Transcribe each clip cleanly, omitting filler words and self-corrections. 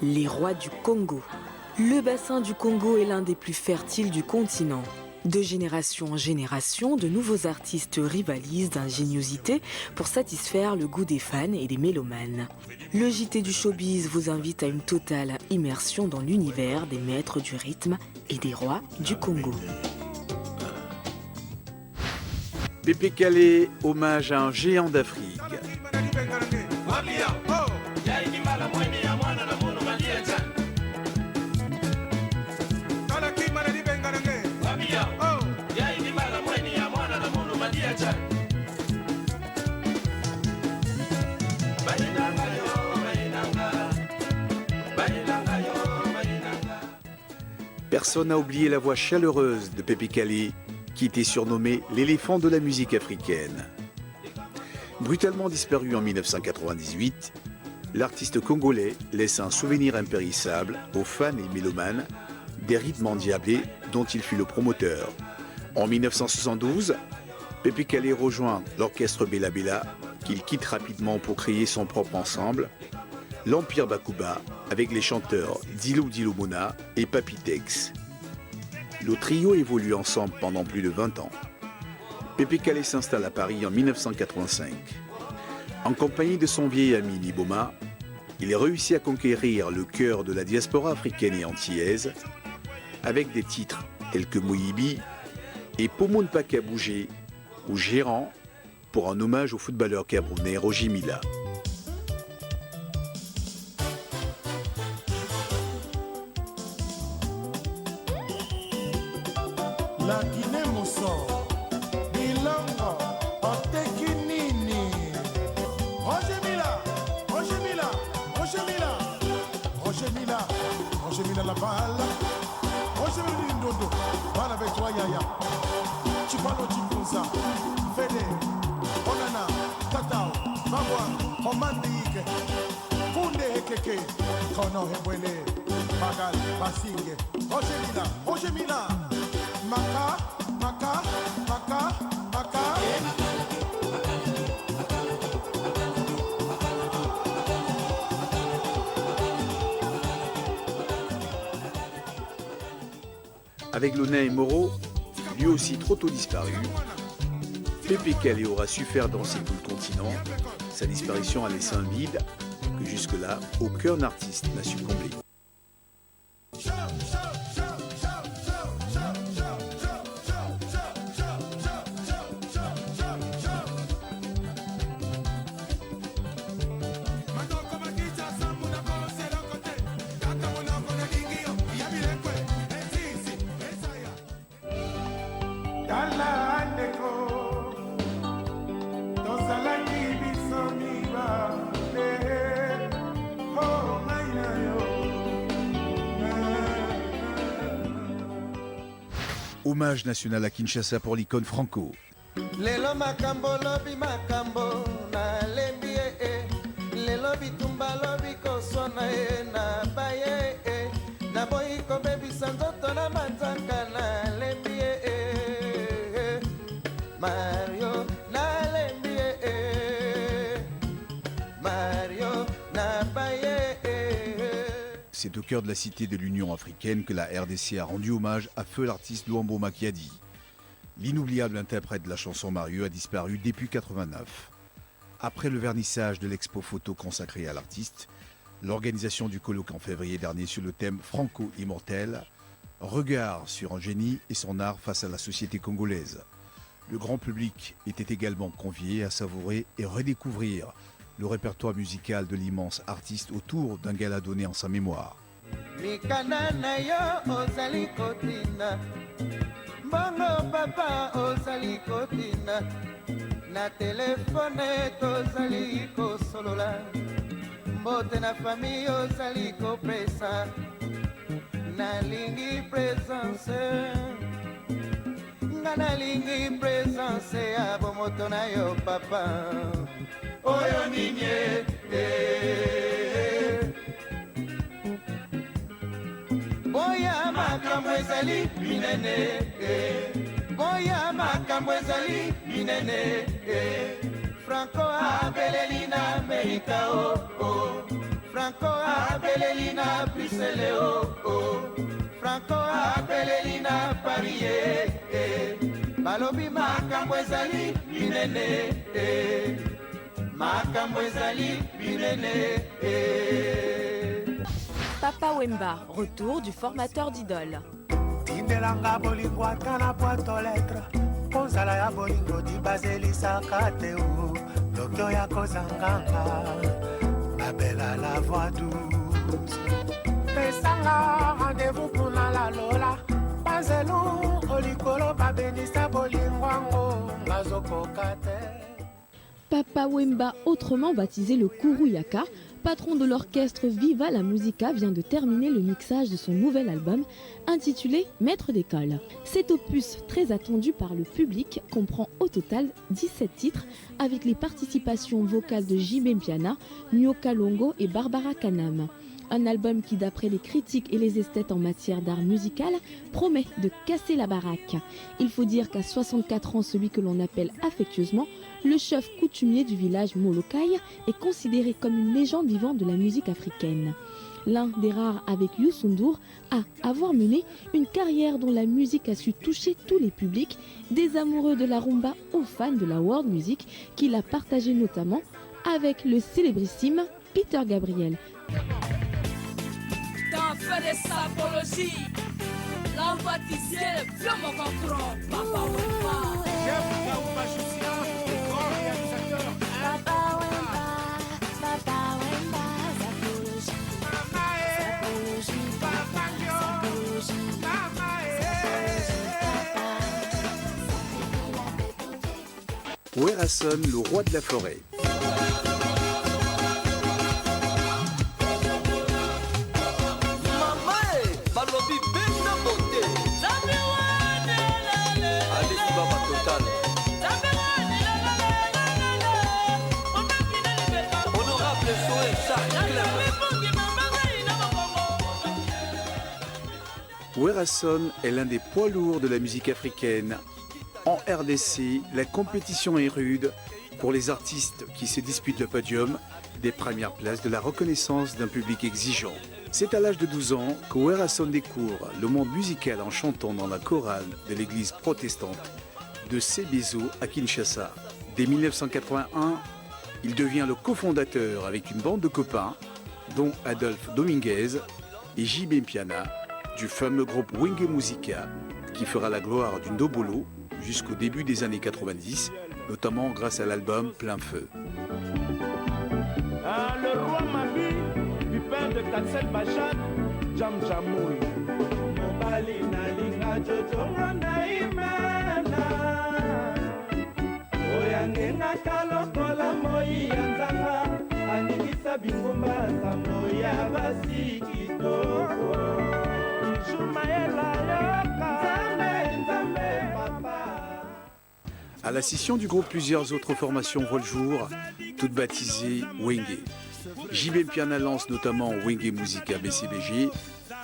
Les rois du Congo. Le bassin du Congo est l'un des plus fertiles du continent. De génération en génération, de nouveaux artistes rivalisent d'ingéniosité pour satisfaire le goût des fans et des mélomanes. Le JT du showbiz vous invite à une totale immersion dans l'univers des maîtres du rythme et des rois du Congo. Pépé Calé, hommage à un géant d'Afrique. Personne n'a oublié la voix chaleureuse de Pépé Calé, qui était surnommé l'éléphant de la musique africaine. Brutalement disparu en 1998, l'artiste congolais laisse un souvenir impérissable aux fans et mélomanes des rythmes endiablés dont il fut le promoteur. En 1972, Pépé Calé rejoint l'orchestre Bella Bella, qu'il quitte rapidement pour créer son propre ensemble, l'Empire Bakuba, avec les chanteurs Dilou Dilou Mona et Papy Tex. Le trio évolue ensemble pendant plus de 20 ans. Pépé Calé s'installe à Paris en 1985. En compagnie de son vieil ami Niboma, il réussit à conquérir le cœur de la diaspora africaine et antillaise avec des titres tels que Moyibi et Pomone Paka Bougé ou Gérant pour un hommage au footballeur camerounais Roger Mila. La Guinée Mousson, Bilongo, Oteki Nini, Roger Mila, Roger Mila, Roger Mila, Roger Mila, Roger Mila la balle, Roger Mila Ndondo, balle avec toi Yaya, Chipalo Chipunza, Fede, Onana, Tatao, Mawa, Omandike, Kunde Hekeke, Kono Hebwele, Magal, Basinge, Roger Mila, Maka, Maka, Maka, Maka. Avec le nain Moro, lui aussi trop tôt disparu, Pépé Calé aura su faire danser tout le continent. Sa disparition a laissé un vide que jusque-là, aucun artiste n'a su combler. Hommage national à Kinshasa pour l'icône Franco. Lelo makambo lobi makambo na lembi lelo bitumba lobi kosona na baye na boyi ko bebi sanzoto na manzaka na lembi Mario na lembi Mario na baye. C'est au cœur de la cité de l'Union africaine que la RDC a rendu hommage à feu l'artiste Luambo Makiadi. L'inoubliable interprète de la chanson Mario a disparu depuis 1989. Après le vernissage de l'expo photo consacrée à l'artiste, l'organisation du colloque en février dernier sur le thème Franco immortel, regard sur un génie et son art face à la société congolaise. Le grand public était également convié à savourer et redécouvrir le répertoire musical de l'immense artiste autour d'un gala donné en sa mémoire. Mikana na yo ozali kotina Mbongo papa ozali kotina Na telefone tozali kosolola Mbote na famille ozali kopesa Nalingi presence Nga nalingi presence ya bomoto na yo papa Oyo ninye Boya makambo ezali minene Boya makambo ezali minene Franco abeleli na Amerika Franco abeleli na Bruxelles oh. Franco abeleli na Paris balobi makambo ezali binene makambo ezali binene Papa Wemba, retour du formateur d'Idole. tindelanga bolingo ata na boîte lettre kozala ya bolingo dibazelisaka te o dokio ya kozanganga babela la voix douce pesanga rendez-vous mpona la lola banzelu olikolo babenisa bolingo yango ngazokoka te. Papa Wemba, autrement baptisé le Kuruyaka, patron de l'orchestre Viva la Musica, vient de terminer le mixage de son nouvel album intitulé Maître d'école. Cet opus très attendu par le public comprend au total 17 titres avec les participations vocales de J.B. Mpiana, Nyoka Longo et Barbara Kanam. Un album qui, d'après les critiques et les esthètes en matière d'art musical, promet de casser la baraque. Il faut dire qu'à 64 ans, celui que l'on appelle affectueusement le chef coutumier du village Molokai est considéré comme une légende vivante de la musique africaine. L'un des rares avec Youssou N'Dour à avoir mené une carrière dont la musique a su toucher tous les publics, des amoureux de la rumba aux fans de la world music, qu'il a partagé notamment avec le célébrissime Peter Gabriel. T'en fais des sapologies, l'envoie-t-il, viens mon contrôle, Papa Wemba. Werason, le roi de la forêt. Werason est l'un des poids lourds de la musique africaine. En RDC, la compétition est rude pour les artistes qui se disputent le podium des premières places de la reconnaissance d'un public exigeant. C'est à l'âge de 12 ans que Werason découvre le monde musical en chantant dans la chorale de l'église protestante de Sébizo à Kinshasa. Dès 1981, il devient le cofondateur avec une bande de copains, dont Adolphe Dominguez et J.B. Mpiana, du fameux groupe Wenge Musica, qui fera la gloire du Ndobolo jusqu'au début des années 90, notamment grâce à l'album Plein Feu. Le roi Mabi, du père de Katsel Bachan, Jam Jamoul. Mobali Nalinga Jojo Naimana. Oyangenga Kalokola Moi Yanzanga, Anilisa Bingumba Samoya Basikito. À la scission du groupe, plusieurs autres formations voient le jour, toutes baptisées Wenge. J.B. Mpiana lance notamment Wenge Musica BCBG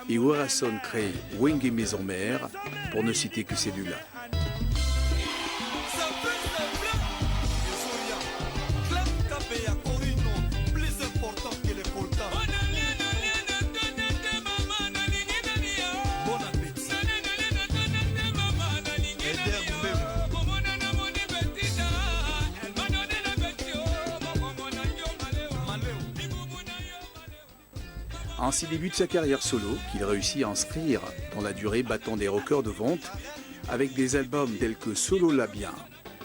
et Werason crée Wenge Maison Mère, pour ne citer que ces deux-là. Ainsi débute sa carrière solo, qu'il réussit à inscrire dans la durée, battant des records de vente avec des albums tels que Solo La Bien,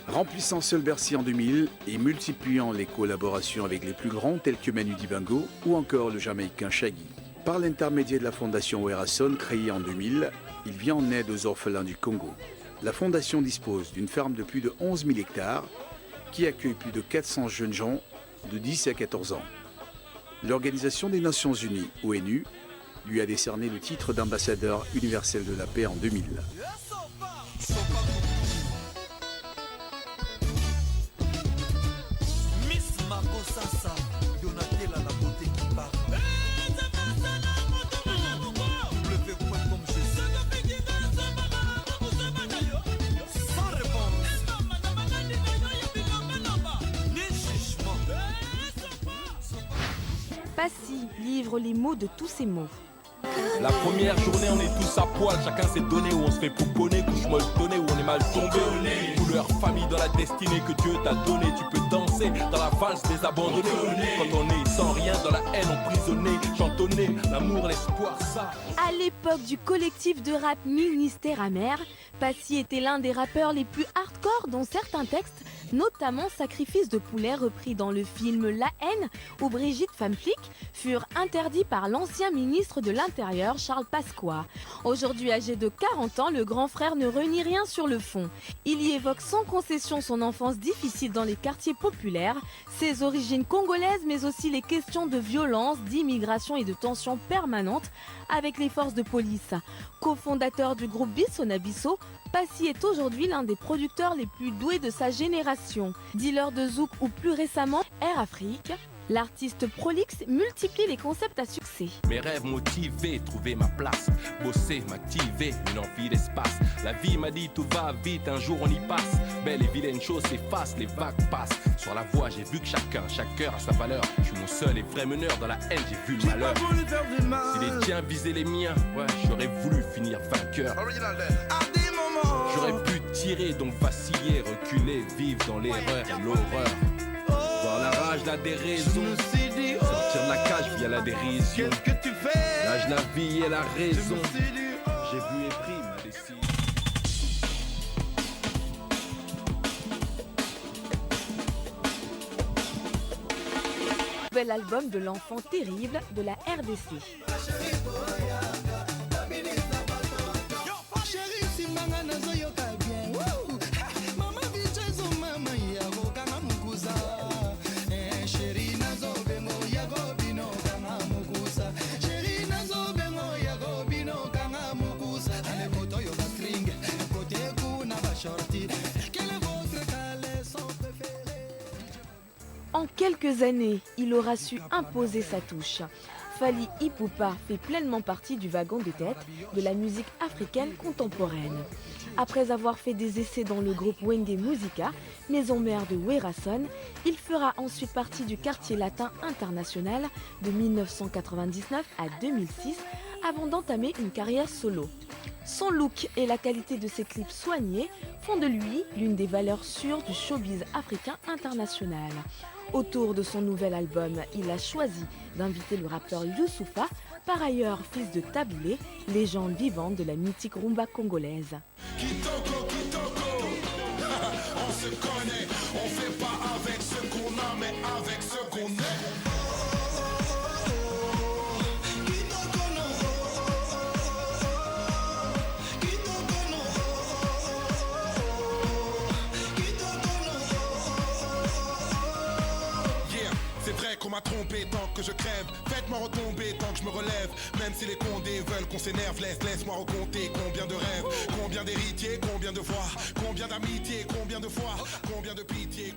remplissant Seul Bercy en 2000 et multipliant les collaborations avec les plus grands tels que Manu Dibango ou encore le Jamaïcain Shaggy. Par l'intermédiaire de la fondation Werason, créée en 2000, il vient en aide aux orphelins du Congo. La fondation dispose d'une ferme de plus de 11 000 hectares qui accueille plus de 400 jeunes gens de 10 à 14 ans. L'Organisation des Nations Unies, ONU, lui a décerné le titre d'ambassadeur universel de la paix en 2000. Passy livre les mots de tous ces mots. La première journée, on est tous à poil, chacun s'est donné, où on se fait pouponner, couche molletonnée, où on est mal tombé. Couleur famille dans la destinée que Dieu t'a donnée. Tu peux danser dans la valse des abandonnés. Quand on est sans rien, dans la haine emprisonné, chantonner, l'amour, l'espoir, ça. À l'époque du collectif de rap Ministère Amer, Passy était l'un des rappeurs les plus hardcore dont certains textes, notamment Sacrifice de poulet repris dans le film La haine ou Brigitte femme flic, furent interdits par l'ancien ministre de l'Intérieur Charles Pasqua. Aujourd'hui âgé de 40 ans, le grand frère ne renie rien sur le fond. Il y évoque sans concession son enfance difficile dans les quartiers populaires, ses origines congolaises mais aussi les questions de violence, d'immigration et de tensions permanentes avec les forces de police. Cofondateur du groupe Bissonabisso, Passy est aujourd'hui l'un des producteurs les plus doués de sa génération. Dealer de zouk ou plus récemment Air Afrique, l'artiste prolixe multiplie les concepts à succès. Mes rêves motivés, trouver ma place, bosser, m'activer, une envie d'espace. La vie m'a dit tout va vite, un jour on y passe. Belle et vilaine chose s'efface, les vagues passent. Sur la voie j'ai vu que chaque cœur a sa valeur. Je suis mon seul et vrai meneur, dans la haine j'ai vu le malheur. Si les tiens visaient les miens, ouais, j'aurais voulu finir vainqueur. J'aurais pu tirer, donc vaciller, reculer, vivre dans l'erreur et l'horreur. Dans la rage, là des raisons. Sortir de la cage via la dérision. L'âge, la vie et la raison. J'ai vu et pris ma décision. Nouvel album de l'enfant terrible de la RDC. En quelques années, il aura su imposer sa touche. Fally Ipupa fait pleinement partie du wagon de tête de la musique africaine contemporaine. Après avoir fait des essais dans le groupe Wenge Musica, maison mère de Werason, il fera ensuite partie du quartier latin international de 1999 à 2006 avant d'entamer une carrière solo. Son look et la qualité de ses clips soignés font de lui l'une des valeurs sûres du showbiz africain international. Autour de son nouvel album, il a choisi d'inviter le rappeur Youssoupha, par ailleurs fils de Taboulé, légende vivante de la mythique rumba congolaise. Kitoko, Kitoko, on se connaît, on fait pas avec ce qu'on a, mais avec ce qu'on est. Qu'on m'a trompé tant que je crève. Faites-moi retomber tant que je me relève. Même si les condés veulent qu'on s'énerve, laisse-moi raconter combien de rêves, combien d'héritiers, combien de voix, combien d'amitié, combien de foi, combien de pitié.